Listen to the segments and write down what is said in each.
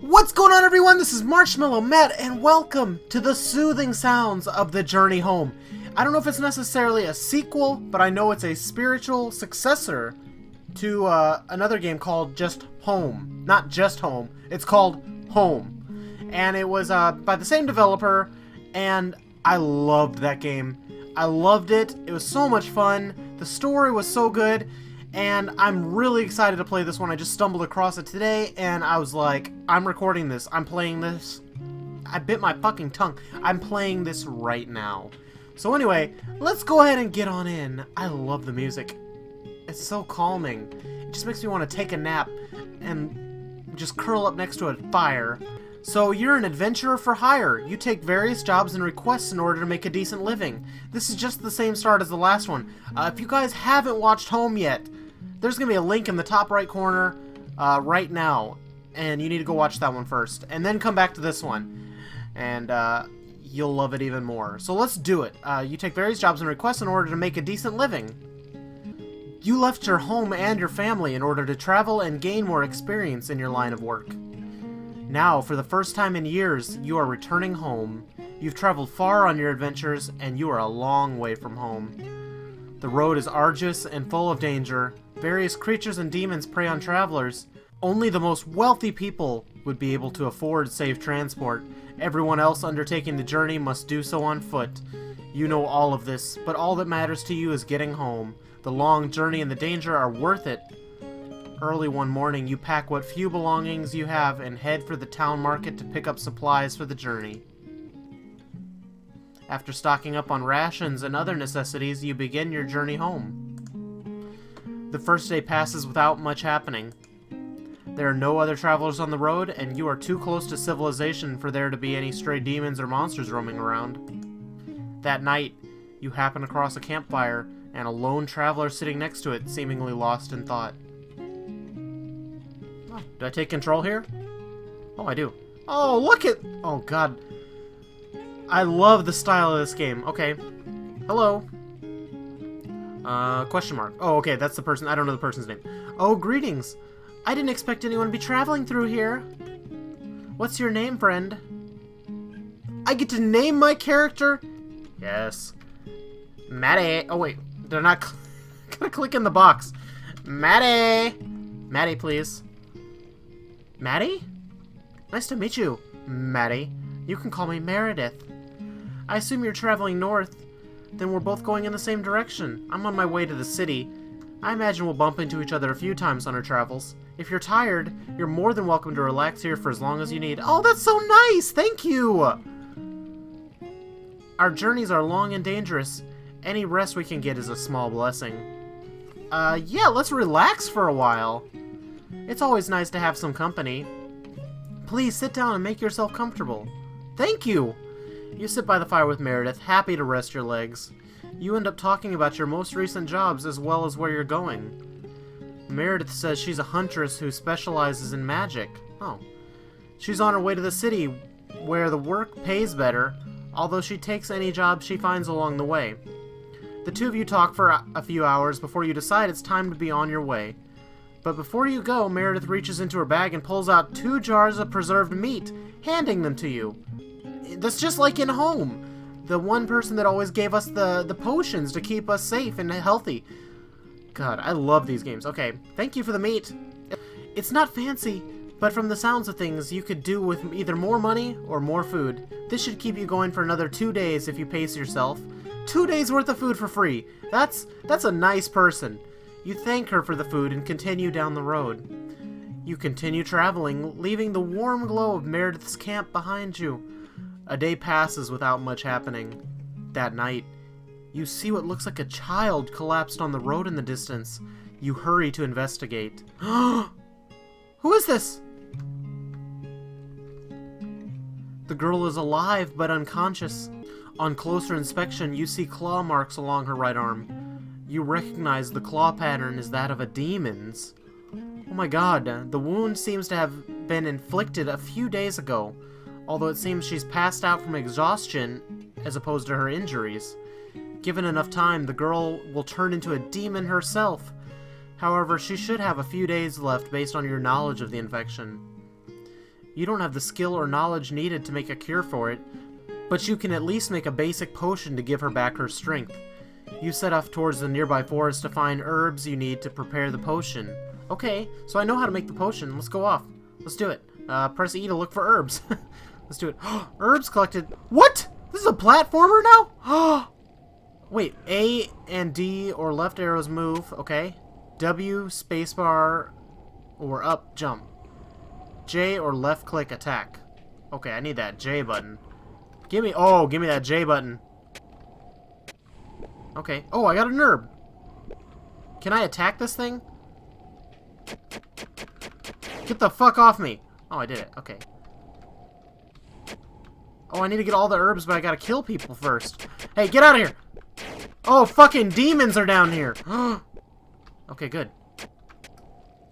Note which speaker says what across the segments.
Speaker 1: What's going on, everyone? This is Marshmallow Matt, and welcome to the soothing sounds of the journey home. I don't know if it's necessarily a sequel, but I know it's a spiritual successor to another game called Just Home. Not Just Home, it's called Home. And it was by the same developer, and I loved that game. I loved it. It was so much fun. The story was so good. And I'm really excited to play this one. I just stumbled across it today, and I was like, I'm recording this. I'm playing this. I bit my fucking tongue. I'm playing this right now. So anyway, let's go ahead and get on in. I love the music. It's so calming. It just makes me want to take a nap and just curl up next to a fire. So you're an adventurer for hire. You take various jobs and requests in order to make a decent living. This is just the same start as the last one. If you guys haven't watched Home yet, there's going to be a link in the top right corner right now, and you need to go watch that one first, and then come back to this one, and you'll love it even more. So let's do it. You take various jobs and requests in order to make a decent living. You left your home and your family in order to travel and gain more experience in your line of work. Now, for the first time in years, you are returning home. You've traveled far on your adventures, and you are a long way from home. The road is arduous and full of danger. Various creatures and demons prey on travelers. Only the most wealthy people would be able to afford safe transport. Everyone else undertaking the journey must do so on foot. You know all of this, but all that matters to you is getting home. The long journey and the danger are worth it. Early one morning, you pack what few belongings you have and head for the town market to pick up supplies for the journey. After stocking up on rations and other necessities, you begin your journey home. The first day passes without much happening. There are no other travelers on the road, and you are too close to civilization for there to be any stray demons or monsters roaming around. That night, you happen across a campfire, and a lone traveler sitting next to it, seemingly lost in thought. Oh, do I take control here? Oh, I do. Oh, look at... Oh, God. I love the style of this game. Okay. Hello. Question mark. Oh, okay, that's the person. I don't know the person's name. Oh, greetings. I didn't expect anyone to be traveling through here. What's your name, friend? I get to name my character? Yes. Maddie. Oh, wait. They're not... Gotta click in the box. Maddie. Maddie, please. Maddie? Nice to meet you, Maddie. You can call me Meredith. I assume you're traveling north. Then we're both going in the same direction. I'm on my way to the city. I imagine we'll bump into each other a few times on our travels. If you're tired, you're more than welcome to relax here for as long as you need. Oh, that's so nice! Thank you! Our journeys are long and dangerous. Any rest we can get is a small blessing. Yeah, let's relax for a while. It's always nice to have some company. Please sit down and make yourself comfortable. Thank you! You sit by the fire with Meredith, happy to rest your legs. You end up talking about your most recent jobs as well as where you're going. Meredith says she's a huntress who specializes in magic. Oh. She's on her way to the city, where the work pays better, although she takes any job she finds along the way. The two of you talk for a few hours before you decide it's time to be on your way. But before you go, Meredith reaches into her bag and pulls out 2 jars of preserved meat, handing them to you. That's just like in Home. The one person that always gave us the potions to keep us safe and healthy. God, I love these games. Okay, thank you for the meat. It's not fancy, but from the sounds of things, you could do with either more money or more food. This should keep you going for another 2 days if you pace yourself. 2 days worth of food for free. That's a nice person. You thank her for the food and continue down the road. You continue traveling, leaving the warm glow of Meredith's camp behind you. A day passes without much happening. That night, you see what looks like a child collapsed on the road in the distance. You hurry to investigate. Who is this? The girl is alive but unconscious. On closer inspection, you see claw marks along her right arm. You recognize the claw pattern is that of a demon's. Oh my god, the wound seems to have been inflicted a few days ago, although it seems she's passed out from exhaustion as opposed to her injuries. Given enough time, the girl will turn into a demon herself. However, she should have a few days left based on your knowledge of the infection. You don't have the skill or knowledge needed to make a cure for it, but you can at least make a basic potion to give her back her strength. You set off towards the nearby forest to find herbs you need to prepare the potion. Okay, so I know how to make the potion. Let's go off. Let's do it. Press E to look for herbs. Let's do it. Herbs collected. What? This is a platformer now? Wait, A and D or left arrows move. Okay. W, spacebar, or up, jump. J or left click attack. Okay, I need that J button. Give me that J button. Okay. Oh, I got an herb. Can I attack this thing? Get the fuck off me. Oh, I did it. Okay. Oh, I need to get all the herbs, but I gotta kill people first. Hey, get out of here! Oh, fucking demons are down here! Okay, good.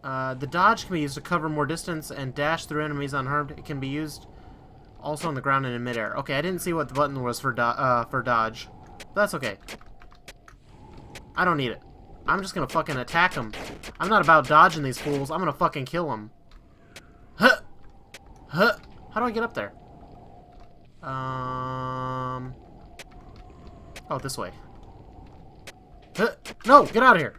Speaker 1: The dodge can be used to cover more distance and dash through enemies unharmed. It can be used also on the ground and in midair. Okay, I didn't see what the button was for dodge. But that's okay. I don't need it. I'm just gonna fucking attack them. I'm not about dodging these fools. I'm gonna fucking kill them. Huh! Huh! How do I get up there? Oh, this way. Huh! No! Get out of here!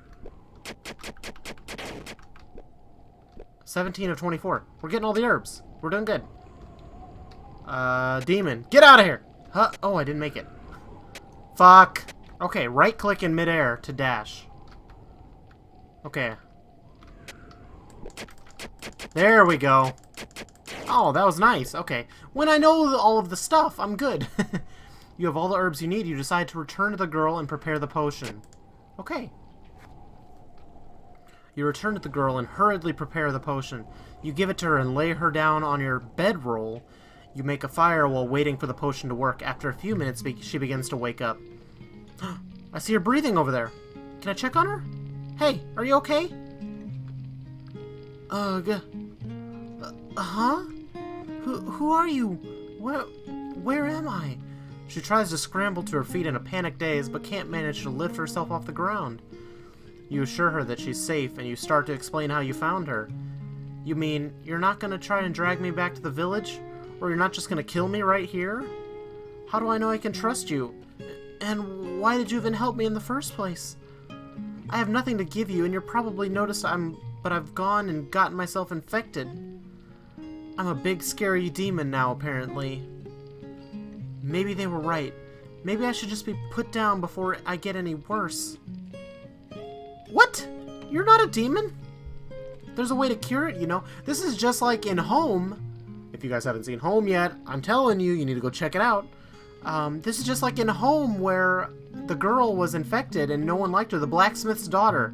Speaker 1: 17 of 24. We're getting all the herbs. We're doing good. Demon. Get out of here! Huh? Oh, I didn't make it. Fuck. Okay, right click in midair to dash. Okay. There we go. Oh, that was nice. Okay. When I know all of the stuff, I'm good. You have all the herbs you need. You decide to return to the girl and prepare the potion. Okay. You return to the girl and hurriedly prepare the potion. You give it to her and lay her down on your bedroll. You make a fire while waiting for the potion to work. After a few minutes, she begins to wake up. I see her breathing over there. Can I check on her? Hey, are you okay? Huh? Who are you? Where am I? She tries to scramble to her feet in a panicked daze, but can't manage to lift herself off the ground. You assure her that she's safe, and you start to explain how you found her. You mean, you're not gonna try and drag me back to the village? Or you're not just gonna kill me right here? How do I know I can trust you? And why did you even help me in the first place? I have nothing to give you, and you're probably noticed but I've gone and gotten myself infected. I'm a big, scary demon now, apparently. Maybe they were right. Maybe I should just be put down before I get any worse. What? You're not a demon? There's a way to cure it, you know. This is just like in Home. If you guys haven't seen Home yet, I'm telling you, you need to go check it out. This is just like in Home where the girl was infected and no one liked her, the blacksmith's daughter.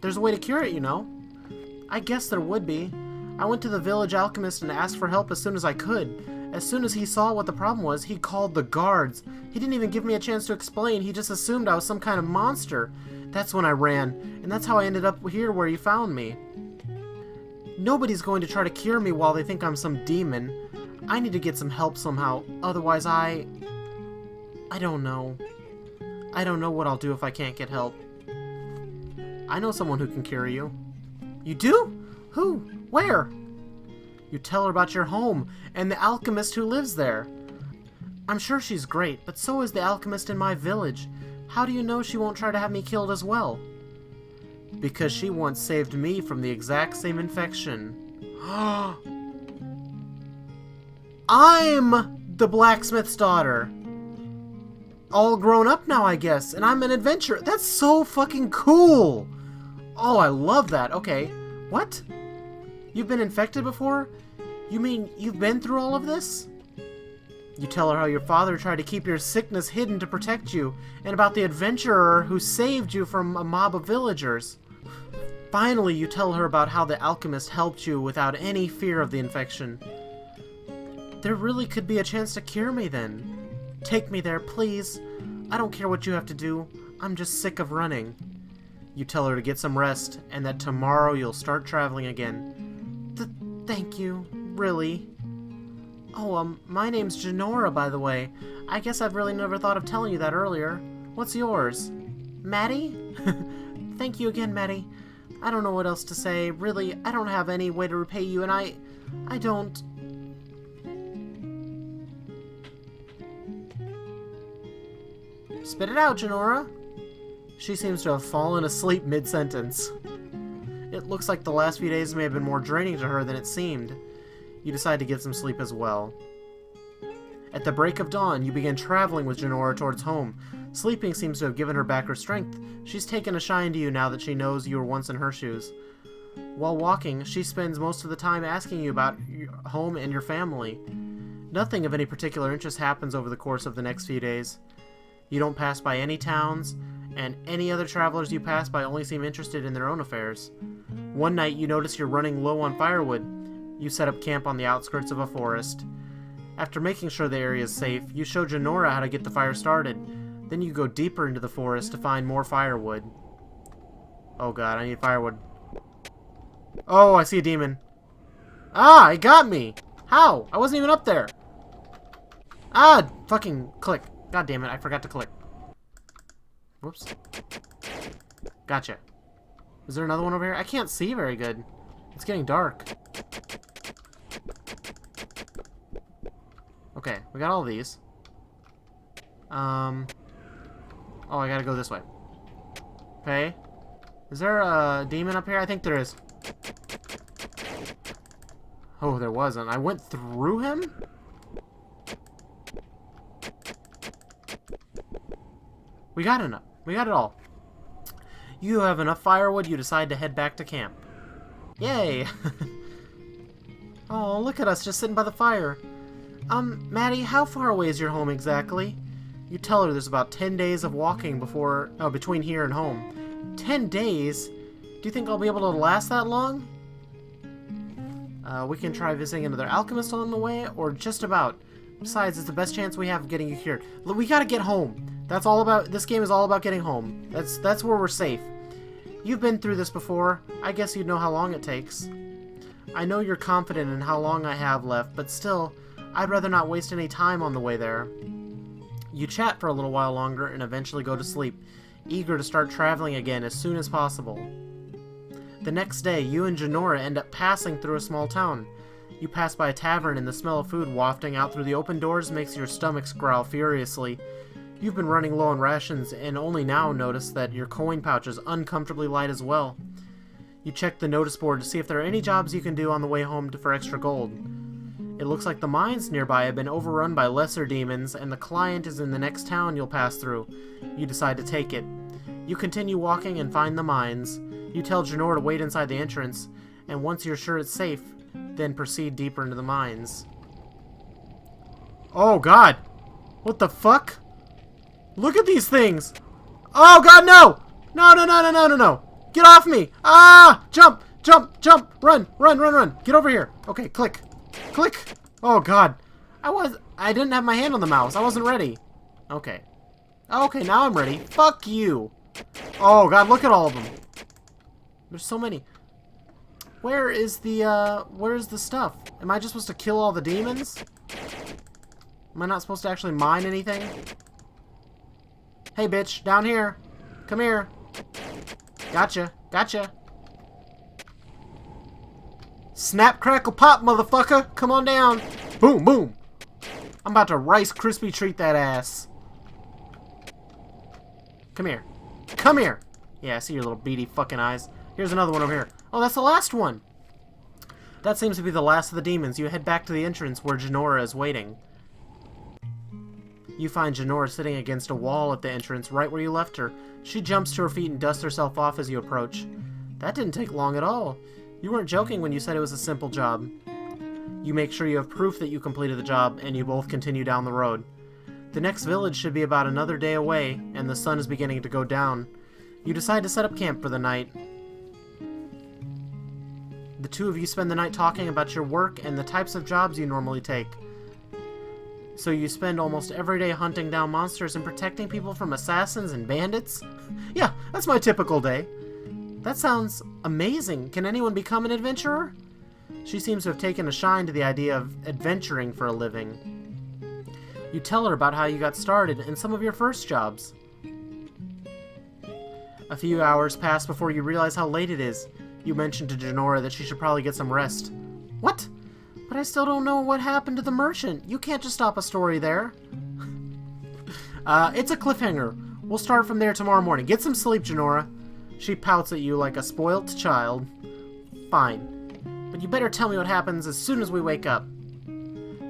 Speaker 1: There's a way to cure it, you know. I guess there would be. I went to the village alchemist and asked for help as soon as I could. As soon as he saw what the problem was, he called the guards. He didn't even give me a chance to explain. He just assumed I was some kind of monster. That's when I ran, and that's how I ended up here where you found me. Nobody's going to try to cure me while they think I'm some demon. I need to get some help somehow, otherwise I don't know. I don't know what I'll do if I can't get help. I know someone who can cure you. You do? Who? Where? You tell her about your home, and the alchemist who lives there. I'm sure she's great, but so is the alchemist in my village. How do you know she won't try to have me killed as well? Because she once saved me from the exact same infection. I'm the blacksmith's daughter. All grown up now, I guess, and I'm an adventurer. That's so fucking cool. Oh, I love that. Okay. What? You've been infected before? You mean you've been through all of this? You tell her how your father tried to keep your sickness hidden to protect you, and about the adventurer who saved you from a mob of villagers. Finally, you tell her about how the alchemist helped you without any fear of the infection. There really could be a chance to cure me then. Take me there, please. I don't care what you have to do. I'm just sick of running. You tell her to get some rest, and that tomorrow you'll start traveling again. Thank you. Really? Oh, my name's Janora, by the way. I guess I've really never thought of telling you that earlier. What's yours? Maddie? Thank you again, Maddie. I don't know what else to say. Really, I don't have any way to repay you, and I I don't... Spit it out, Genora. She seems to have fallen asleep mid-sentence. It looks like the last few days may have been more draining to her than it seemed. You decide to get some sleep as well. At the break of dawn, you begin traveling with Genora towards home. Sleeping seems to have given her back her strength. She's taken a shine to you now that she knows you were once in her shoes. While walking, she spends most of the time asking you about your home and your family. Nothing of any particular interest happens over the course of the next few days. You don't pass by any towns, and any other travelers you pass by only seem interested in their own affairs. One night, you notice you're running low on firewood. You set up camp on the outskirts of a forest. After making sure the area is safe, you show Genora how to get the fire started. Then you go deeper into the forest to find more firewood. Oh god, I need firewood. Oh, I see a demon. Ah, it got me! How? I wasn't even up there. Ah, fucking click. God damn it, I forgot to click. Whoops. Gotcha. Is there another one over here? I can't see very good. It's getting dark. Okay, we got all these. Oh, I gotta go this way. Okay. Is there a demon up here? I think there is. Oh, there wasn't. I went through him? We got enough. We got it all. You have enough firewood, you decide to head back to camp. Yay! Oh, look at us just sitting by the fire. Maddie, how far away is your home exactly? You tell her there's about 10 days of walking between here and home. 10 days? Do you think I'll be able to last that long? We can try visiting another alchemist on the way, or just about. Besides, it's the best chance we have of getting you cured. We gotta get home. That's all about. This game is all about getting home. That's where we're safe. You've been through this before. I guess you'd know how long it takes. I know you're confident in how long I have left, but still, I'd rather not waste any time on the way there. You chat for a little while longer and eventually go to sleep, eager to start traveling again as soon as possible. The next day, you and Genora end up passing through a small town. You pass by a tavern and the smell of food wafting out through the open doors makes your stomachs growl furiously. You've been running low on rations and only now notice that your coin pouch is uncomfortably light as well. You check the notice board to see if there are any jobs you can do on the way home for extra gold. It looks like the mines nearby have been overrun by lesser demons and the client is in the next town you'll pass through. You decide to take it. You continue walking and find the mines. You tell Genora to wait inside the entrance, and once you're sure it's safe, then proceed deeper into the mines. Oh god! What the fuck? Look at these things! Oh god, no! No, no, no, no, no, no, no! Get off me! Ah! Jump! Jump! Jump! Run! Run! Run! Run! Get over here! Okay, click. Click! Oh god. I didn't have my hand on the mouse. I wasn't ready. Okay. Okay, now I'm ready. Fuck you! Oh god, look at all of them. There's so many. Where's the stuff? Am I just supposed to kill all the demons? Am I not supposed to actually mine anything? Hey, bitch, down here. Come here. Gotcha. Gotcha. Snap, crackle, pop, motherfucker. Come on down. Boom, boom. I'm about to Rice Krispie treat that ass. Come here. Come here. Yeah, I see your little beady fucking eyes. Here's another one over here. Oh, that's the last one. That seems to be the last of the demons. You head back to the entrance where Genora is waiting. You find Genora sitting against a wall at the entrance right where you left her. She jumps to her feet and dusts herself off as you approach. That didn't take long at all. You weren't joking when you said it was a simple job. You make sure you have proof that you completed the job, and you both continue down the road. The next village should be about another day away, and the sun is beginning to go down. You decide to set up camp for the night. The two of you spend the night talking about your work and the types of jobs you normally take. So you spend almost every day hunting down monsters and protecting people from assassins and bandits? Yeah, that's my typical day. That sounds amazing. Can anyone become an adventurer? She seems to have taken a shine to the idea of adventuring for a living. You tell her about how you got started and some of your first jobs. A few hours pass before you realize how late it is. You mention to Genora that she should probably get some rest. What? But I still don't know what happened to the merchant. You can't just stop a story there. It's a cliffhanger. We'll start from there tomorrow morning. Get some sleep, Janora. She pouts at you like a spoilt child. Fine. But you better tell me what happens as soon as we wake up.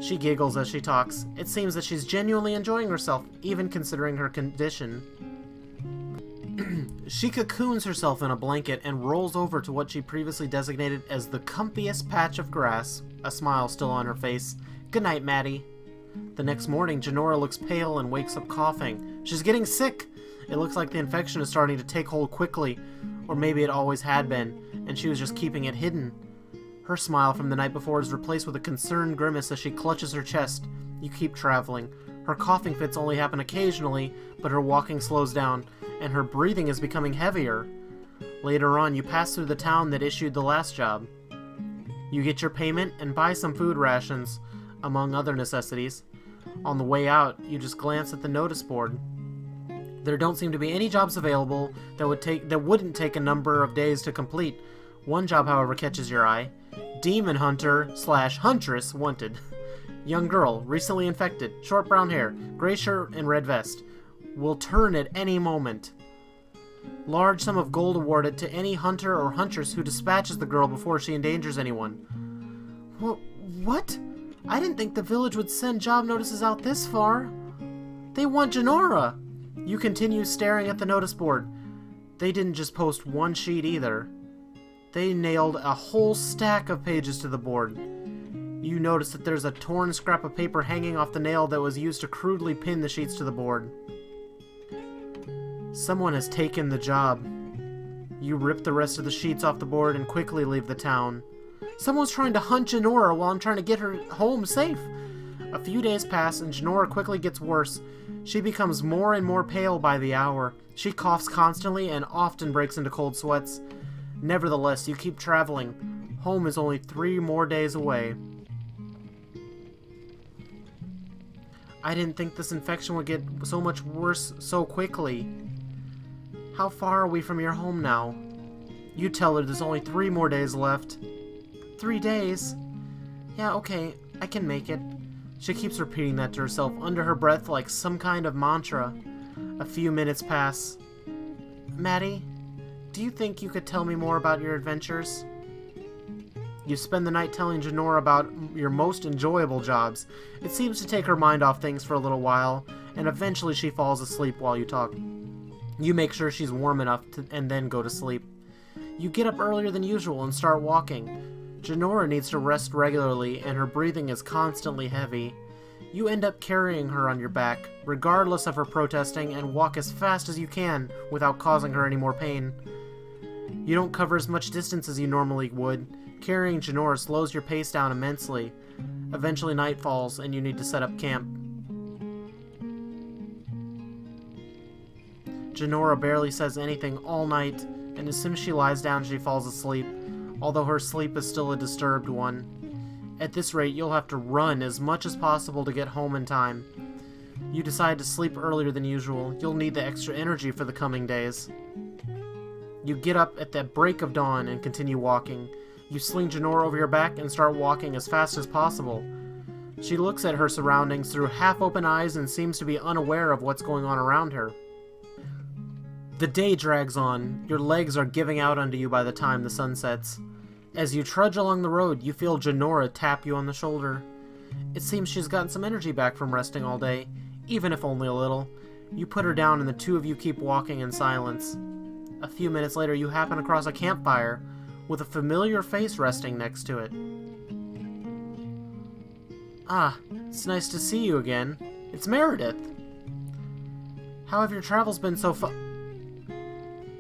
Speaker 1: She giggles as she talks. It seems that she's genuinely enjoying herself, even considering her condition. She cocoons herself in a blanket and rolls over to what she previously designated as the comfiest patch of grass, a smile still on her face. Good night, Maddie. The next morning, Janora looks pale and wakes up coughing. She's getting sick. It looks like the infection is starting to take hold quickly, or maybe it always had been, and she was just keeping it hidden. Her smile from the night before is replaced with a concerned grimace as she clutches her chest. You keep traveling. Her coughing fits only happen occasionally, but her walking slows down, and her breathing is becoming heavier. Later on, you pass through the town that issued the last job. You get your payment and buy some food rations, among other necessities. On the way out, you just glance at the notice board. There don't seem to be any jobs available that wouldn't take a number of days to complete. One job, however, catches your eye. Demon Hunter/Huntress wanted. Young girl, recently infected, short brown hair, gray shirt and red vest. Will turn at any moment. Large sum of gold awarded to any hunter or huntress who dispatches the girl before she endangers anyone. What? I didn't think the village would send job notices out this far. They want Janora. You continue staring at the notice board. They didn't just post one sheet either. They nailed a whole stack of pages to the board. You notice that there's a torn scrap of paper hanging off the nail that was used to crudely pin the sheets to the board. Someone has taken the job. You rip the rest of the sheets off the board and quickly leave the town. Someone's trying to hunt Janora while I'm trying to get her home safe. A few days pass and Janora quickly gets worse. She becomes more and more pale by the hour. She coughs constantly and often breaks into cold sweats. Nevertheless, you keep traveling. Home is only 3 more days away. I didn't think this infection would get so much worse so quickly. How far are we from your home now? You tell her there's only 3 more days left. 3 days? Yeah, okay, I can make it. She keeps repeating that to herself under her breath like some kind of mantra. A few minutes pass. Maddie, do you think you could tell me more about your adventures? You spend the night telling Janora about your most enjoyable jobs. It seems to take her mind off things for a little while, and eventually she falls asleep while you talk. You make sure she's warm enough and then go to sleep. You get up earlier than usual and start walking. Janora needs to rest regularly, and her breathing is constantly heavy. You end up carrying her on your back, regardless of her protesting, and walk as fast as you can without causing her any more pain. You don't cover as much distance as you normally would. Carrying Janora slows your pace down immensely. Eventually night falls, and you need to set up camp. Janora barely says anything all night, and as soon as she lies down, she falls asleep, although her sleep is still a disturbed one. At this rate, you'll have to run as much as possible to get home in time. You decide to sleep earlier than usual. You'll need the extra energy for the coming days. You get up at the break of dawn and continue walking. You sling Janora over your back and start walking as fast as possible. She looks at her surroundings through half-open eyes and seems to be unaware of what's going on around her. The day drags on. Your legs are giving out under you by the time the sun sets. As you trudge along the road, you feel Janora tap you on the shoulder. It seems she's gotten some energy back from resting all day, even if only a little. You put her down and the two of you keep walking in silence. A few minutes later, you happen across a campfire with a familiar face resting next to it. Ah, it's nice to see you again. It's Meredith. How have your travels been so far?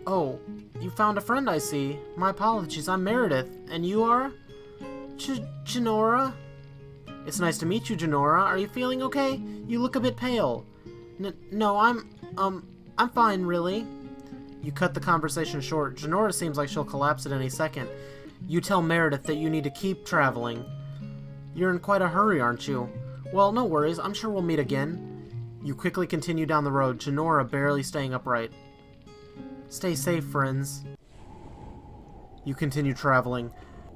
Speaker 1: Oh, you found a friend, I see. My apologies, I'm Meredith. And you are? Janora? It's nice to meet you, Janora. Are you feeling okay? You look a bit pale. No, I'm fine, really. You cut the conversation short. Janora seems like she'll collapse at any second. You tell Meredith that you need to keep traveling. You're in quite a hurry, aren't you? Well, no worries. I'm sure we'll meet again. You quickly continue down the road, Janora barely staying upright. Stay safe, friends. You continue traveling.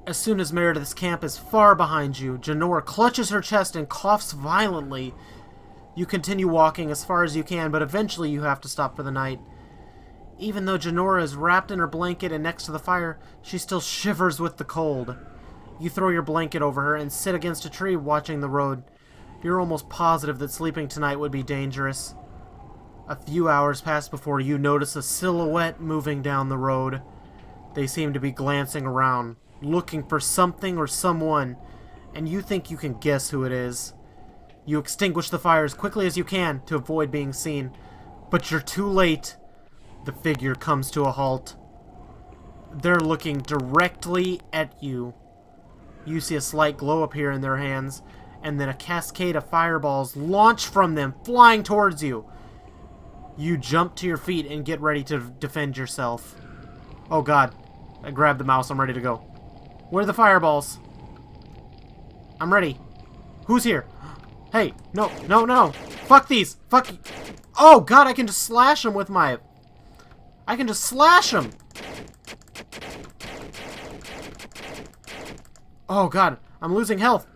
Speaker 1: As soon as Meredith's camp is far behind you, Janora clutches her chest and coughs violently. You continue walking as far as you can, but eventually you have to stop for the night. Even though Janora is wrapped in her blanket and next to the fire, she still shivers with the cold. You throw your blanket over her and sit against a tree watching the road. You're almost positive that sleeping tonight would be dangerous. A few hours pass before you notice a silhouette moving down the road. They seem to be glancing around, looking for something or someone, and you think you can guess who it is. You extinguish the fire as quickly as you can to avoid being seen, but you're too late. The figure comes to a halt. They're looking directly at you. You see a slight glow appear in their hands, and then a cascade of fireballs launch from them, flying towards you. You jump to your feet and get ready to defend yourself. Oh god. I grabbed the mouse, I'm ready to go. Where are the fireballs? I'm ready. Who's here? Hey, no, no, no. Fuck these. Fuck. Oh god, I can just slash them with my... I can just slash them. Oh god, I'm losing health.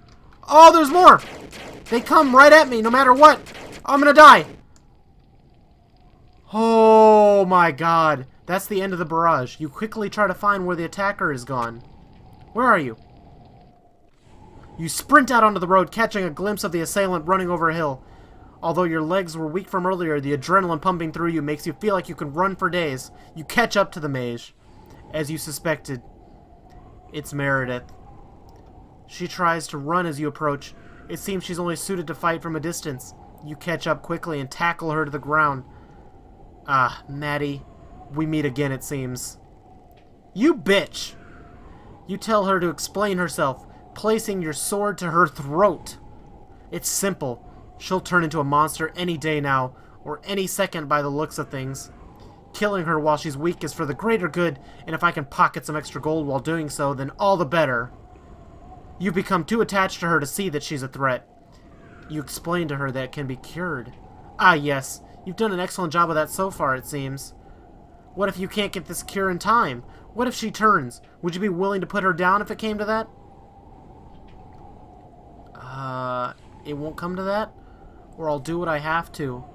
Speaker 1: Oh, there's more. They come right at me no matter what. I'm gonna die. Oh my god. That's the end of the barrage. You quickly try to find where the attacker is gone. Where are you? You sprint out onto the road, catching a glimpse of the assailant running over a hill. Although your legs were weak from earlier, the adrenaline pumping through you makes you feel like you can run for days. You catch up to the mage. As you suspected, it's Meredith. She tries to run as you approach. It seems she's only suited to fight from a distance. You catch up quickly and tackle her to the ground. Ah, Maddie. We meet again, it seems. You bitch! You tell her to explain herself, placing your sword to her throat. It's simple. She'll turn into a monster any day now, or any second by the looks of things. Killing her while she's weak is for the greater good, and if I can pocket some extra gold while doing so, then all the better. You become too attached to her to see that she's a threat. You explain to her that it can be cured. Ah, yes. You've done an excellent job of that so far, it seems. What if you can't get this cure in time? What if she turns? Would you be willing to put her down if it came to that? It won't come to that? Or I'll do what I have to.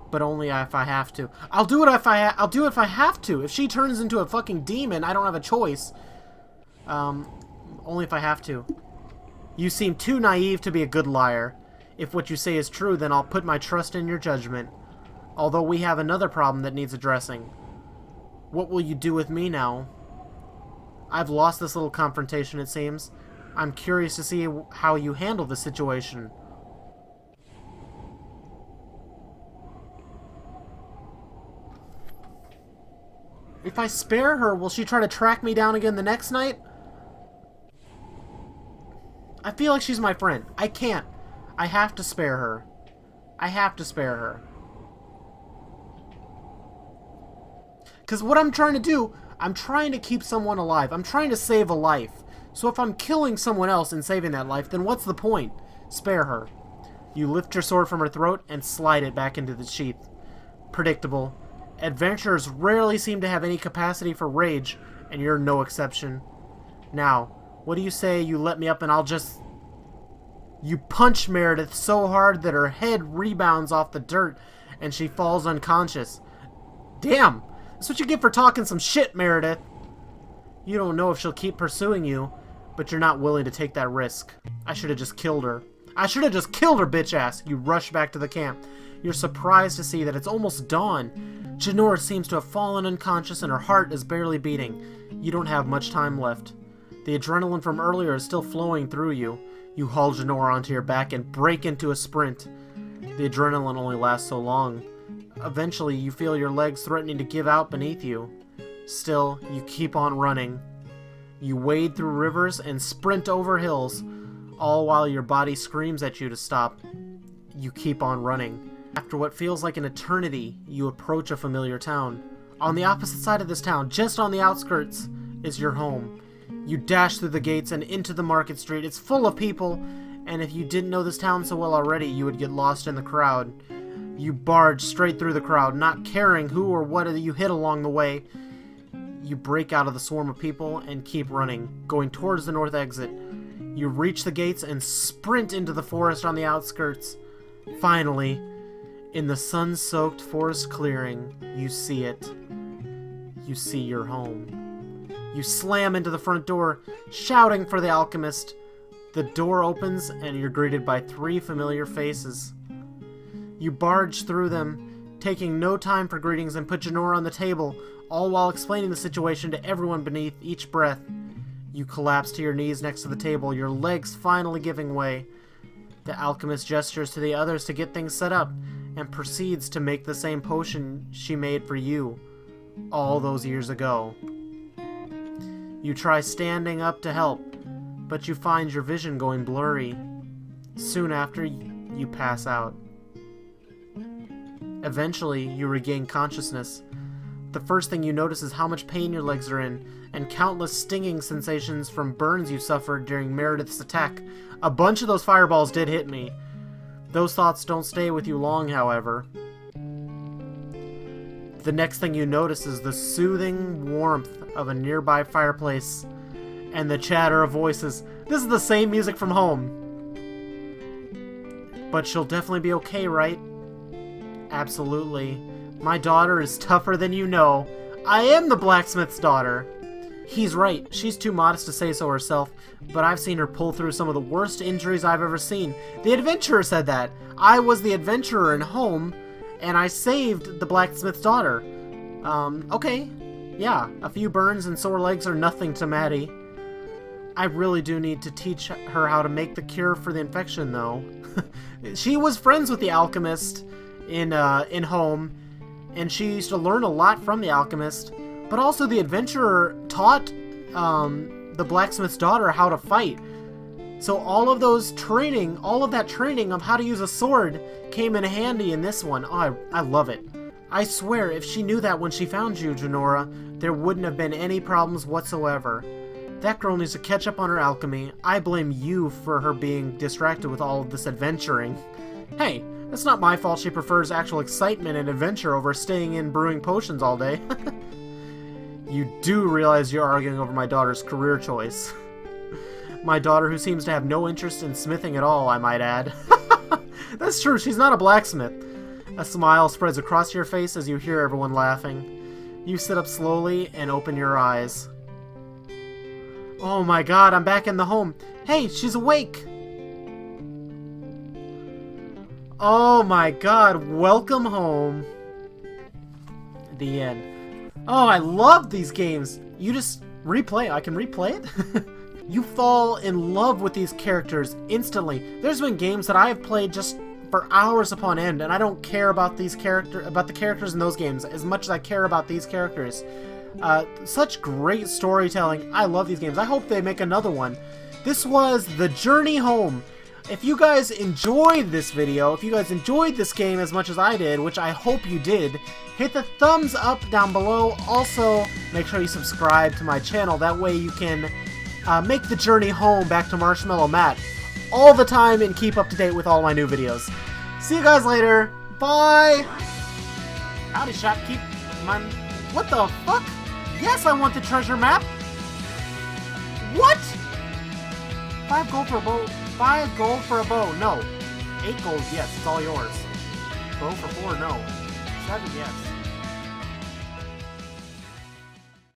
Speaker 1: But only if I have to. I'll do it if I have to. If she turns into a fucking demon, I don't have a choice. Only if I have to. You seem too naive to be a good liar. If what you say is true, then I'll put my trust in your judgment. Although we have another problem that needs addressing. What will you do with me now? I've lost this little confrontation, it seems. I'm curious to see how you handle the situation. If I spare her, will she try to track me down again the next night? I feel like she's my friend. I can't. I have to spare her. I have to spare her. Because what I'm trying to do, I'm trying to keep someone alive. I'm trying to save a life. So if I'm killing someone else and saving that life, then what's the point? Spare her. You lift your sword from her throat and slide it back into the sheath. Predictable. Adventurers rarely seem to have any capacity for rage, and you're no exception. Now, what do you say you let me up and I'll just... You punch Meredith so hard that her head rebounds off the dirt and she falls unconscious. Damn! That's what you get for talking some shit, Meredith. You don't know if she'll keep pursuing you, but you're not willing to take that risk. I should have just killed her. I should have just killed her, bitch ass! You rush back to the camp. You're surprised to see that it's almost dawn. Janora seems to have fallen unconscious and her heart is barely beating. You don't have much time left. The adrenaline from earlier is still flowing through you. You haul Janora onto your back and break into a sprint. The adrenaline only lasts so long. Eventually, you feel your legs threatening to give out beneath you. Still, you keep on running. You wade through rivers and sprint over hills, all while your body screams at you to stop. You keep on running. After what feels like an eternity, you approach a familiar town. On the opposite side of this town, just on the outskirts, is your home. You dash through the gates and into the market street. It's full of people, and if you didn't know this town so well already, you would get lost in the crowd. You barge straight through the crowd, not caring who or what you hit along the way. You break out of the swarm of people and keep running, going towards the north exit. You reach the gates and sprint into the forest on the outskirts. Finally, in the sun-soaked forest clearing, you see it. You see your home. You slam into the front door, shouting for the alchemist. The door opens and you're greeted by 3 familiar faces. You barge through them, taking no time for greetings, and put Janora on the table, all while explaining the situation to everyone beneath each breath. You collapse to your knees next to the table, your legs finally giving way. The alchemist gestures to the others to get things set up, and proceeds to make the same potion she made for you all those years ago. You try standing up to help, but you find your vision going blurry. Soon after, you pass out. Eventually, you regain consciousness. The first thing you notice is how much pain your legs are in, and countless stinging sensations from burns you suffered during Meredith's attack. A bunch of those fireballs did hit me. Those thoughts don't stay with you long, however. The next thing you notice is the soothing warmth of a nearby fireplace, and the chatter of voices. This is the same music from home. But she'll definitely be okay, right? Absolutely. My daughter is tougher than you know. I am the blacksmith's daughter. He's right. She's too modest to say so herself, but I've seen her pull through some of the worst injuries I've ever seen. The adventurer said that. I was the adventurer in home, and I saved the blacksmith's daughter. Okay. Yeah, a few burns and sore legs are nothing to Maddie. I really do need to teach her how to make the cure for the infection, though. She was friends with the alchemist in home, and she used to learn a lot from the alchemist, but also the adventurer taught the blacksmith's daughter how to fight. So all of that training of how to use a sword came in handy in this one. Oh, I love it. I swear, if she knew that when she found you, Janora, there wouldn't have been any problems whatsoever. That girl needs to catch up on her alchemy. I blame you for her being distracted with all of this adventuring. Hey, it's not my fault she prefers actual excitement and adventure over staying in brewing potions all day. You do realize you're arguing over my daughter's career choice. My daughter, who seems to have no interest in smithing at all, I might add. That's true, she's not a blacksmith. A smile spreads across your face as you hear everyone laughing. You sit up slowly and open your eyes. Oh my god, I'm back in the home. Hey, she's awake! Oh my god, welcome home. The end. Oh, I love these games. You just replay. I can replay it? You fall in love with these characters instantly. There's been games that I have played just for hours upon end, and I don't care about the characters in those games as much as I care about these characters. Such great storytelling. I love these games. I hope they make another one. This was The Journey Home. If you guys enjoyed this video, if you guys enjoyed this game as much as I did, which I hope you did, hit the thumbs up down below. Also, make sure you subscribe to my channel. That way you can make the journey home back to Marshmallow Matt all the time and keep up to date with all my new videos. See you guys later. Bye! Howdy, shopkeep. What the fuck? Yes, I want the treasure map! What? 5 gold for a bow. 5 gold for a bow. No. 8 gold, yes, it's all yours. Bow for 4, no. 7, yes.